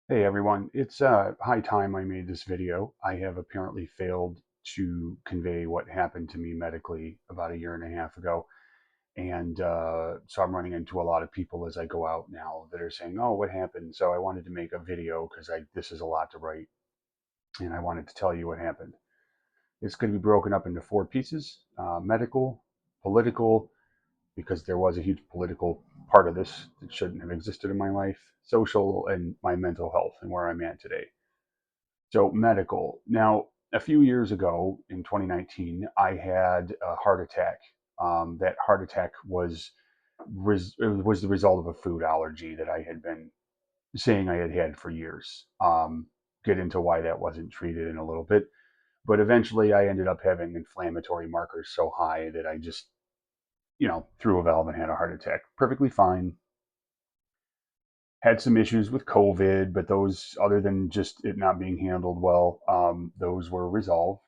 Hey everyone, it's high time I made this video. I have apparently failed to convey what happened to me medically about a year and a half ago. And so I'm running into a lot of people as I go out now that are saying, "Oh, what happened?" So I wanted to make a video because this is a lot to write, and I wanted to tell you what happened. It's going to be broken up into four pieces: medical, political, because there was a huge political part of this that shouldn't have existed in my life, social, and my mental health and where I'm at today. So medical. Now, a few years ago in 2019, I had a heart attack. That heart attack was the result of a food allergy that I had been saying I had had for years. Get into why that wasn't treated in a little bit, but eventually I ended up having inflammatory markers so high that I just, threw a valve and had a heart attack. Perfectly fine. Had some issues with COVID, but those, other than just it not being handled well, those were resolved.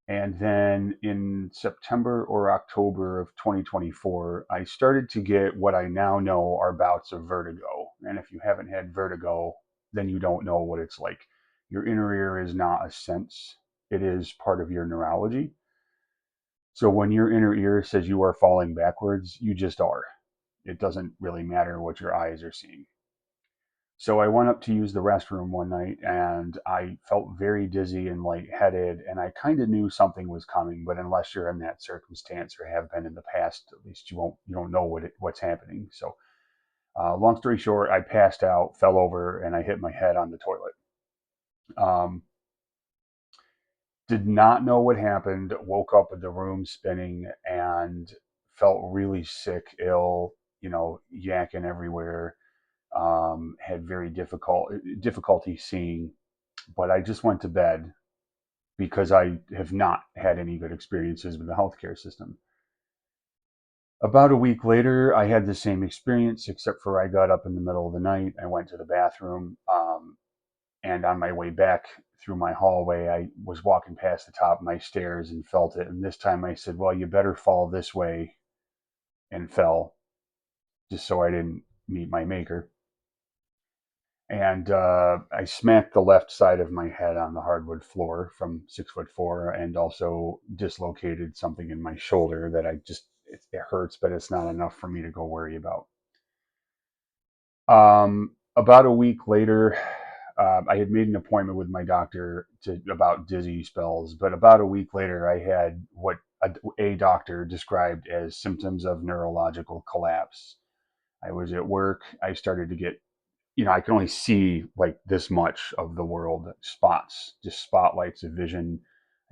And then in September or October of 2024, I started to get what I now know are bouts of vertigo. And if you haven't had vertigo, then you don't know what it's like. Your inner ear is not a sense, it is part of your neurology. So when your inner ear says you are falling backwards, you just are. It doesn't really matter what your eyes are seeing. So I went up to use the restroom one night and I felt very dizzy and lightheaded, and I kind of knew something was coming, but unless you're in that circumstance or have been in the past, at least you don't know what's happening. So long story short, I passed out, fell over, and I hit my head on the toilet. Um, did not know what happened. Woke up with the room spinning and felt really sick, ill, yakking everywhere. Had very difficulty seeing, but I just went to bed because I have not had any good experiences with the healthcare system. About a week later, I had the same experience, except for I got up in the middle of the night. I went to the bathroom, and on my way back through my hallway, I was walking past the top of my stairs and felt it. And this time I said, "Well, you better fall this way," and fell just so I didn't meet my maker. And I smacked the left side of my head on the hardwood floor from 6'4", and also dislocated something in my shoulder that it hurts, but it's not enough for me to go worry about. About a week later, I had made an appointment with my doctor about dizzy spells, but about a week later, I had what a doctor described as symptoms of neurological collapse. I was at work. I started to get, I can only see like this much of the world, spots, just spotlights of vision.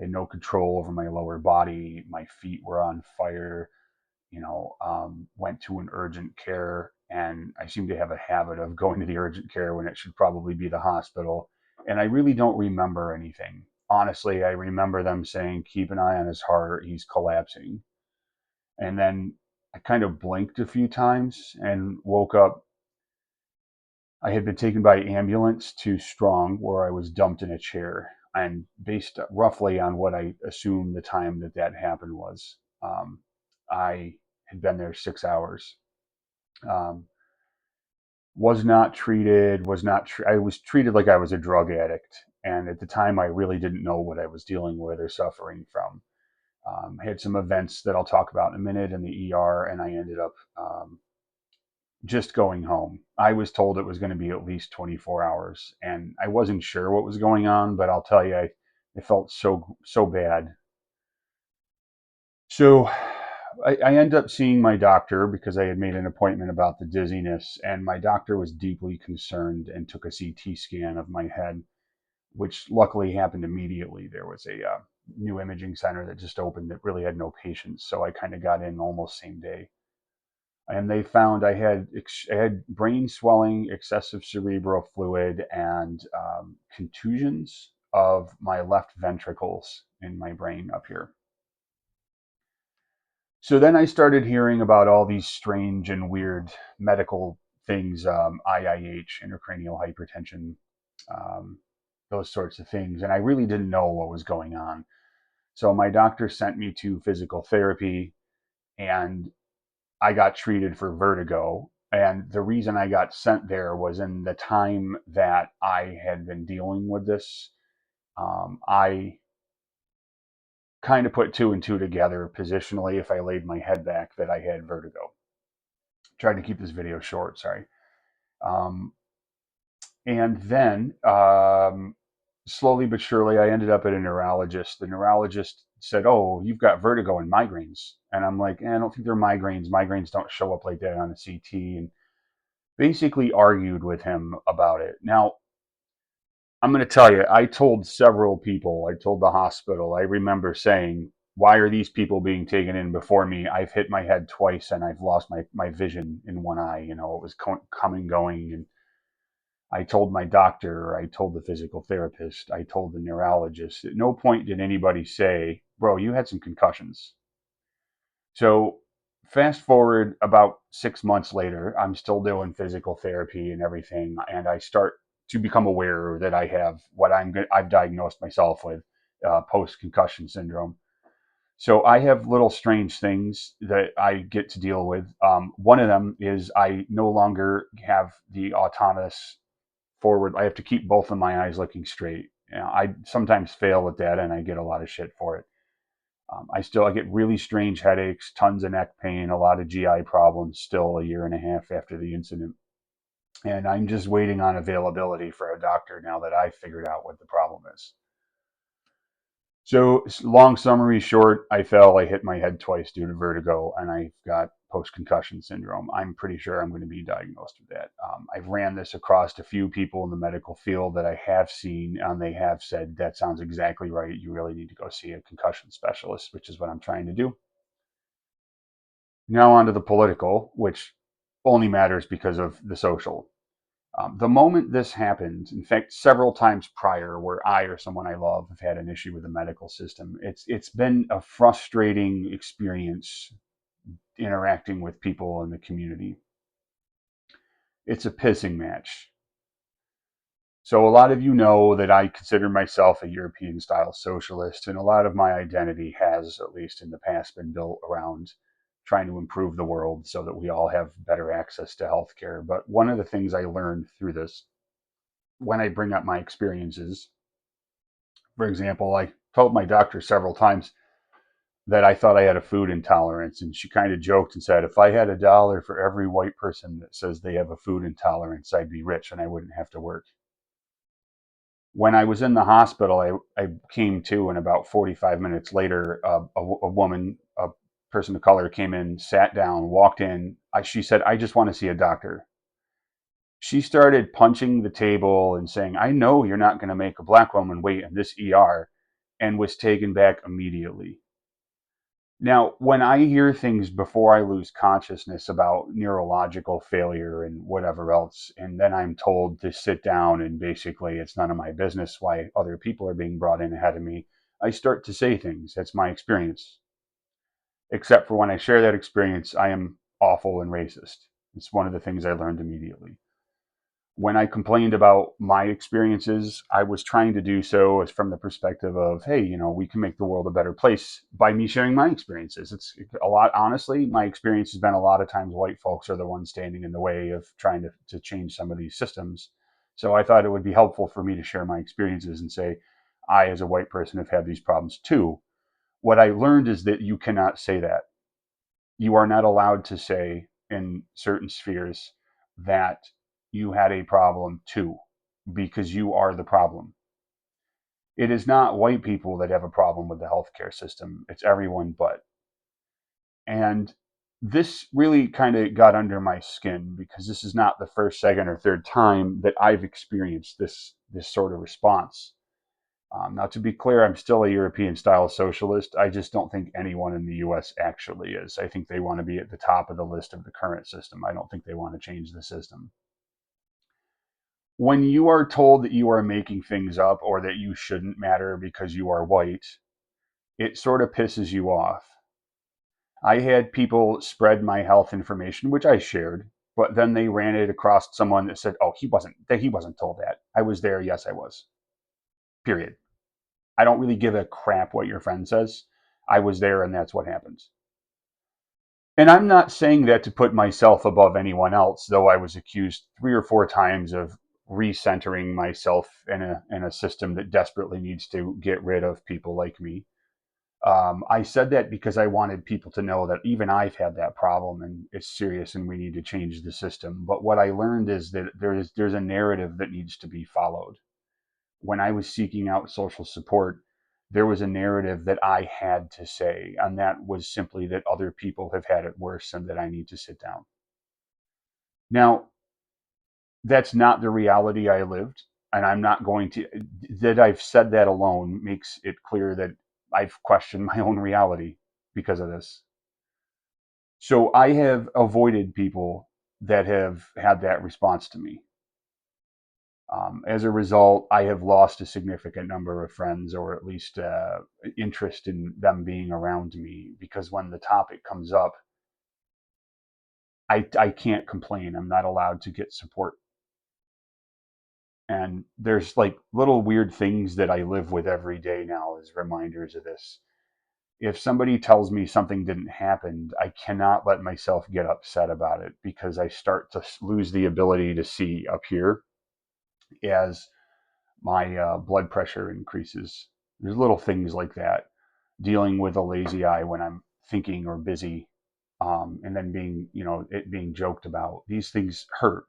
I had no control over my lower body. My feet were on fire. Went to an urgent care, and I seem to have a habit of going to the urgent care when it should probably be the hospital. And I really don't remember anything. Honestly, I remember them saying, "Keep an eye on his heart. He's collapsing." And then I kind of blinked a few times and woke up. I had been taken by ambulance to Strong, where I was dumped in a chair. And based roughly on what I assume the time that happened was, I had been there 6 hours. Um, was not treated. I was treated like I was a drug addict, and at the time, I really didn't know what I was dealing with or suffering from. Had some events that I'll talk about in a minute in the ER, and I ended up just going home. I was told it was going to be at least 24 hours, and I wasn't sure what was going on, but I'll tell you, I felt so bad. So I ended up seeing my doctor because I had made an appointment about the dizziness, and my doctor was deeply concerned and took a CT scan of my head, which luckily happened immediately. There was a new imaging center that just opened that really had no patients, so I kind of got in almost same day. And they found I had brain swelling, excessive cerebral fluid, and contusions of my left ventricles in my brain up here. So then I started hearing about all these strange and weird medical things, IIH, intracranial hypertension, um, those sorts of things, and I really didn't know what was going on. So my doctor sent me to physical therapy, and I got treated for vertigo. And the reason I got sent there was in the time that I had been dealing with this. I kind of put two and two together positionally if I laid my head back that I had vertigo. Tried to keep this video short, sorry. Um, and then slowly but surely, I ended up at a neurologist. The neurologist said, "Oh, you've got vertigo and migraines." And I'm like, I don't think they're migraines. Migraines don't show up like that on a CT. And basically argued with him about it. Now, I'm going to tell you, I told several people, I told the hospital, I remember saying, why are these people being taken in before me? I've hit my head twice and I've lost my vision in one eye. You know, it was coming, going. And I told my doctor, I told the physical therapist, I told the neurologist. At no point did anybody say, bro, you had some concussions. So fast forward about 6 months later, I'm still doing physical therapy and everything, and I start to become aware that I have what I've diagnosed myself with, post concussion syndrome. So I have little strange things that I get to deal with. One of them is I no longer have the autonomous forward. I have to keep both of my eyes looking straight. You know, I sometimes fail at that, and I get a lot of shit for it. I get really strange headaches, tons of neck pain, a lot of GI problems still a year and a half after the incident. And I'm just waiting on availability for a doctor now that I figured out what the problem is. So, long summary short, I fell, I hit my head twice due to vertigo, and I've got post concussion syndrome. I'm pretty sure I'm going to be diagnosed with that. I've ran this across a few people in the medical field that I have seen, and they have said that sounds exactly right. You really need to go see a concussion specialist, which is what I'm trying to do. Now, on to the political, which only matters because of the social. The moment this happened, in fact, several times prior, where I or someone I love have had an issue with the medical system, it's been a frustrating experience interacting with people in the community. It's a pissing match. So a lot of you know that I consider myself a European style socialist, and a lot of my identity has, at least in the past, been built around trying to improve the world so that we all have better access to healthcare. But one of the things I learned through this, when I bring up my experiences, for example, I told my doctor several times that I thought I had a food intolerance, and she kind of joked and said, if I had $1 for every white person that says they have a food intolerance, I'd be rich and I wouldn't have to work. When I was in the hospital, I came to, and about 45 minutes later, a woman, a person of color, came in, sat down, walked in. She said, I just want to see a doctor. She started punching the table and saying, I know you're not going to make a black woman wait in this ER, and was taken back immediately. Now, when I hear things before I lose consciousness about neurological failure and whatever else, and then I'm told to sit down and basically it's none of my business why other people are being brought in ahead of me, I start to say things. That's my experience. Except for when I share that experience, I am awful and racist. It's one of the things I learned immediately. When I complained about my experiences, I was trying to do so as from the perspective of, hey, we can make the world a better place by me sharing my experiences. It's a lot, honestly, my experience has been a lot of times white folks are the ones standing in the way of trying to change some of these systems. So I thought it would be helpful for me to share my experiences and say, I, as a white person, have had these problems too. What I learned is that you cannot say that. You are not allowed to say in certain spheres that you had a problem too, because you are the problem. It is not white people that have a problem with the healthcare system, it's everyone but. And this really kind of got under my skin because this is not the first, second, or third time that I've experienced this sort of response. Now, to be clear, I'm still a European style socialist. I just don't think anyone in the US actually is. I think they want to be at the top of the list of the current system. I don't think they want to change the system. When you are told that you are making things up or that you shouldn't matter because you are white, it sort of pisses you off. I had people spread my health information, which I shared, but then they ran it across someone that said, "Oh, he wasn't told that. I was there. Yes, I was." Period. I don't really give a crap what your friend says. I was there and that's what happens. And I'm not saying that to put myself above anyone else, though I was accused 3 or 4 times of recentering myself in a system that desperately needs to get rid of people like me. I said that because I wanted people to know that even I've had that problem and it's serious and we need to change the system. But what I learned is that there's a narrative that needs to be followed. When I was seeking out social support, there was a narrative that I had to say, and that was simply that other people have had it worse and that I need to sit down. Now, that's not the reality I lived, and I'm not going to. That I've said that alone makes it clear that I've questioned my own reality because of this. So I have avoided people that have had that response to me. As a result, I have lost a significant number of friends, or at least interest in them being around me, because when the topic comes up, I can't complain. I'm not allowed to get support. And there's like little weird things that I live with every day now as reminders of this. If somebody tells me something didn't happen, I cannot let myself get upset about it because I start to lose the ability to see up here as my blood pressure increases. There's little things like that. Dealing with a lazy eye when I'm thinking or busy, and then being, it being joked about. These things hurt.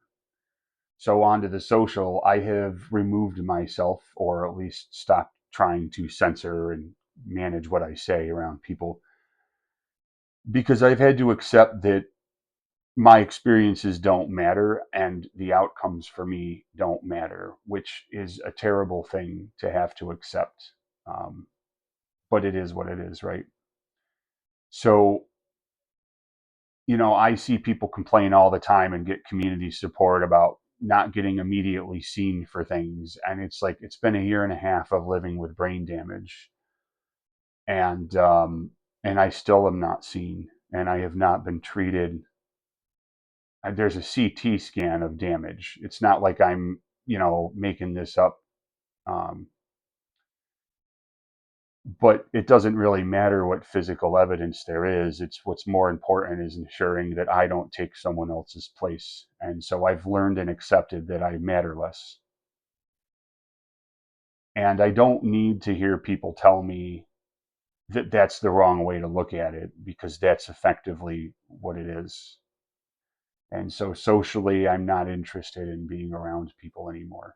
So onto the social, I have removed myself, or at least stopped trying to censor and manage what I say around people, because I've had to accept that my experiences don't matter and the outcomes for me don't matter, which is a terrible thing to have to accept. Um, but it is what it is, right? So, I see people complain all the time and get community support about not getting immediately seen for things. And it's like, it's been a year and a half of living with brain damage. And I still am not seen and I have not been treated. There's a CT scan of damage. It's not like I'm, making this up. Um, but it doesn't really matter what physical evidence there is. It's what's more important is ensuring that I don't take someone else's place. And so I've learned and accepted that I matter less. And I don't need to hear people tell me that that's the wrong way to look at it because that's effectively what it is. And so socially, I'm not interested in being around people anymore.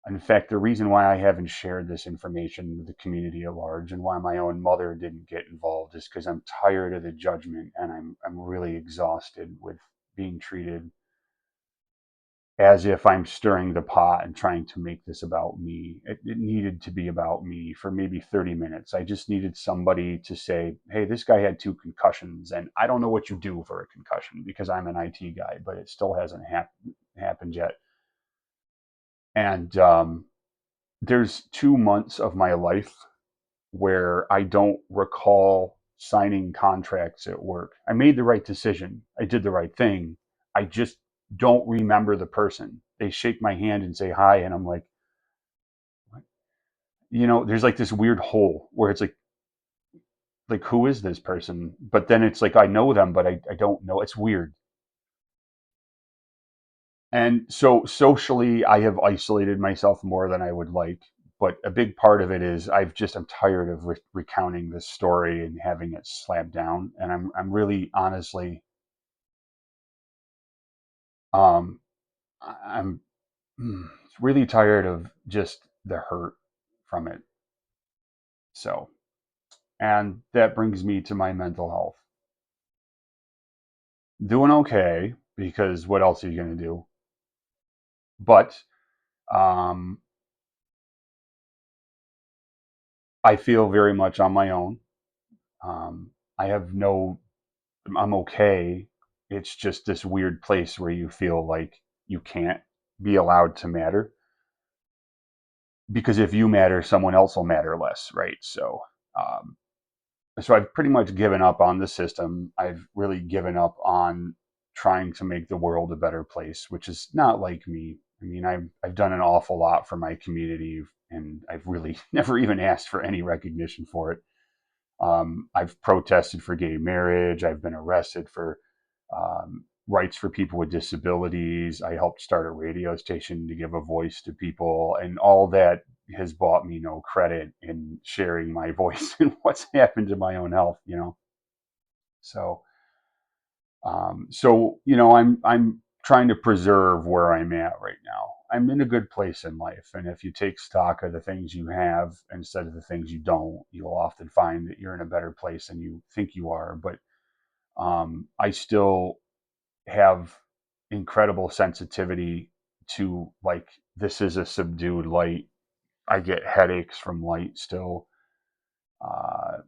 In fact, the reason why I haven't shared this information with the community at large and why my own mother didn't get involved is because I'm tired of the judgment and I'm really exhausted with being treated as if I'm stirring the pot and trying to make this about me. It needed to be about me for maybe 30 minutes. I just needed somebody to say, hey, this guy had 2 concussions, and I don't know what you do for a concussion because I'm an IT guy, but it still hasn't happened yet. And there's 2 months of my life where I don't recall signing contracts at work. I made the right decision. I did the right thing. I just don't remember the person. They shake my hand and say hi, and I'm like, what? There's like this weird hole where it's like who is this person? But then it's like I know them, but I don't know. It's weird. And so socially, I have isolated myself more than I would like. But a big part of it is I'm tired of recounting this story and having it slapped down. And I'm really honestly, um, I'm really tired of just the hurt from it. So, and that brings me to my mental health. Doing okay because what else are you going to do? But um, I feel very much on my own. I have no I'm okay. It's just this weird place where you feel like you can't be allowed to matter because if you matter, someone else will matter less, right? Um, so I've pretty much given up on the system. I've really given up on trying to make the world a better place, which is not like me. I mean, I've done an awful lot for my community, and I've really never even asked for any recognition for it. I've protested for gay marriage. I've been arrested for rights for people with disabilities. I helped start a radio station to give a voice to people, and all that has bought me no credit in sharing my voice and what's happened to my own health. So I'm trying to preserve where I'm at right now. I'm in a good place in life, and if you take stock of the things you have instead of the things you don't, you'll often find that you're in a better place than you think you are. But I still have incredible sensitivity to, like, this is a subdued light. I get headaches from light still. Uh,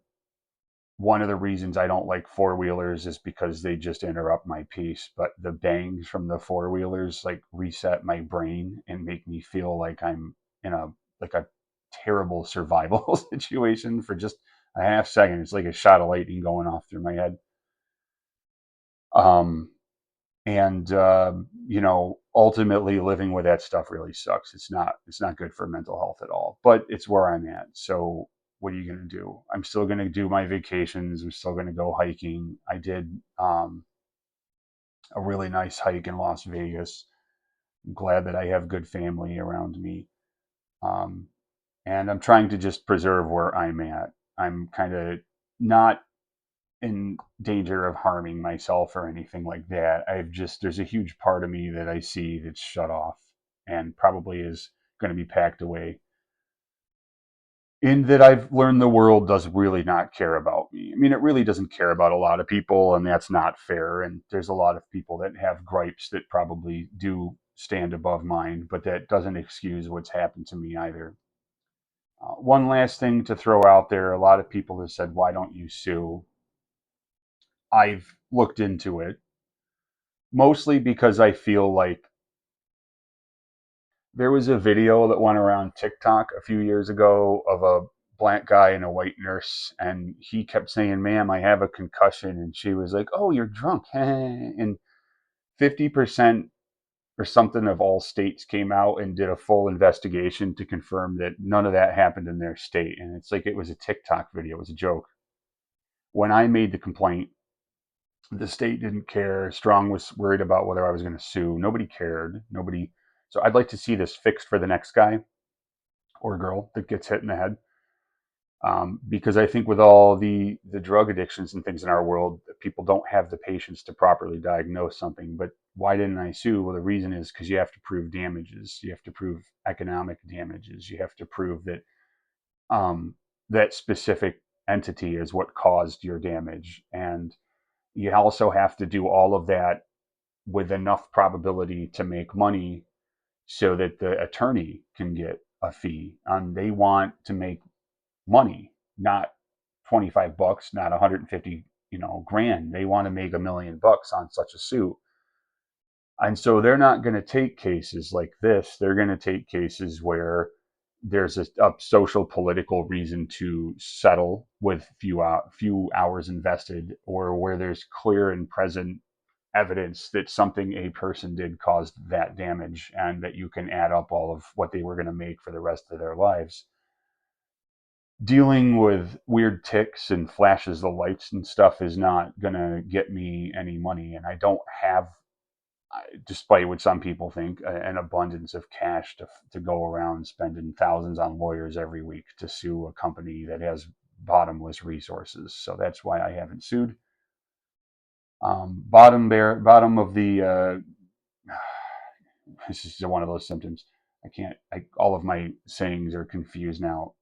One of the reasons I don't like four wheelers is because they just interrupt my peace. But the bangs from the four wheelers like reset my brain and make me feel like I'm in a terrible survival situation for just a half second. It's like a shot of lightning going off through my head. Um, and ultimately living with that stuff really sucks. It's not good for mental health at all, but it's where I'm at. So what are you going to do? I'm still going to do my vacations. I'm still going to go hiking. I did a really nice hike in Las Vegas. I'm glad that I have good family around me. um, and I'm trying to just preserve where I'm at. I'm kind of not in danger of harming myself or anything like that. There's a huge part of me that I see that's shut off and probably is going to be packed away. In that I've learned the world does really not care about me. I mean, it really doesn't care about a lot of people, and that's not fair. And there's a lot of people that have gripes that probably do stand above mine, but that doesn't excuse what's happened to me either. One last thing to throw out there: a lot of people have said, why don't you sue? I've looked into it mostly because I feel like there was a video that went around TikTok a few years ago of a black guy and a white nurse, and he kept saying, "Ma'am, I have a concussion," and she was like, "Oh, you're drunk." And 50% or something of all states came out and did a full investigation to confirm that none of that happened in their state. And it's like it was a TikTok video, it was a joke. When I made the complaint, the state didn't care. Strong was worried about whether I was going to sue. Nobody cared. Nobody. So I'd like to see this fixed for the next guy or girl that gets hit in the head. Because I think with all the drug addictions and things in our world, people don't have the patience to properly diagnose something. But why didn't I sue? Well, the reason is because you have to prove damages. You have to prove economic damages. You have to prove that that specific entity is what caused your damage. And you also have to do all of that with enough probability to make money so that the attorney can get a fee. They want to make money, not 25 bucks, not 150, grand. They want to make $1 million on such a suit. And so they're not going to take cases like this. They're going to take cases where there's a social political reason to settle with few hours invested, or where there's clear and present evidence that something a person did caused that damage, and that you can add up all of what they were going to make for the rest of their lives. Dealing with weird ticks and flashes of lights and stuff is not going to get me any money. And I don't have, despite what some people think, an abundance of cash to go around spending thousands on lawyers every week to sue a company that has bottomless resources. So that's why I haven't sued. Bottom of the this is one of those symptoms. All of my sayings are confused now.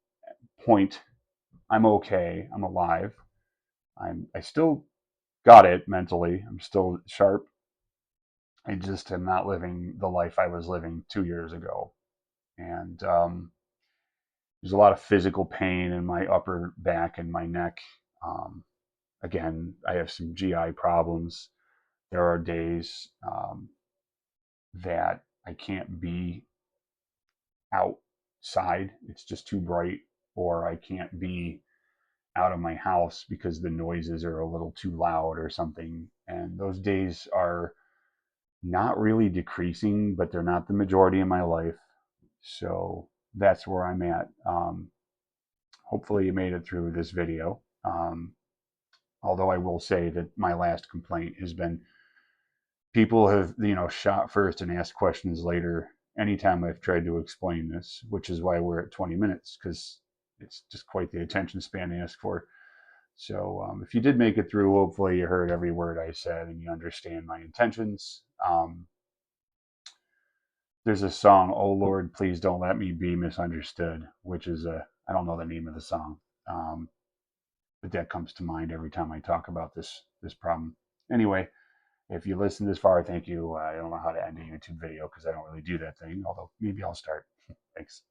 Point: I'm okay. I'm alive. I still got it mentally. I'm still sharp. I just am not living the life I was living 2 years ago. And there's a lot of physical pain in my upper back and my neck. Um, Again, I have some GI problems. There are days that I can't be outside. It's just too bright, or I can't be out of my house because the noises are a little too loud or something. And those days are not really decreasing, but they're not the majority of my life. So that's where I'm at. Hopefully you made it through this video. Um, although I will say that my last complaint has been people have, shot first and asked questions later anytime I've tried to explain this, which is why we're at 20 minutes, because it's just quite the attention span to ask for. So if you did make it through, hopefully you heard every word I said and you understand my intentions. There's a song, "Oh Lord, Please Don't Let Me Be Misunderstood," which is I don't know the name of the song, um, but that comes to mind every time I talk about this problem. Anyway, if you listened this far, thank you. I don't know how to end a YouTube video because I don't really do that thing, although maybe I'll start. Thanks.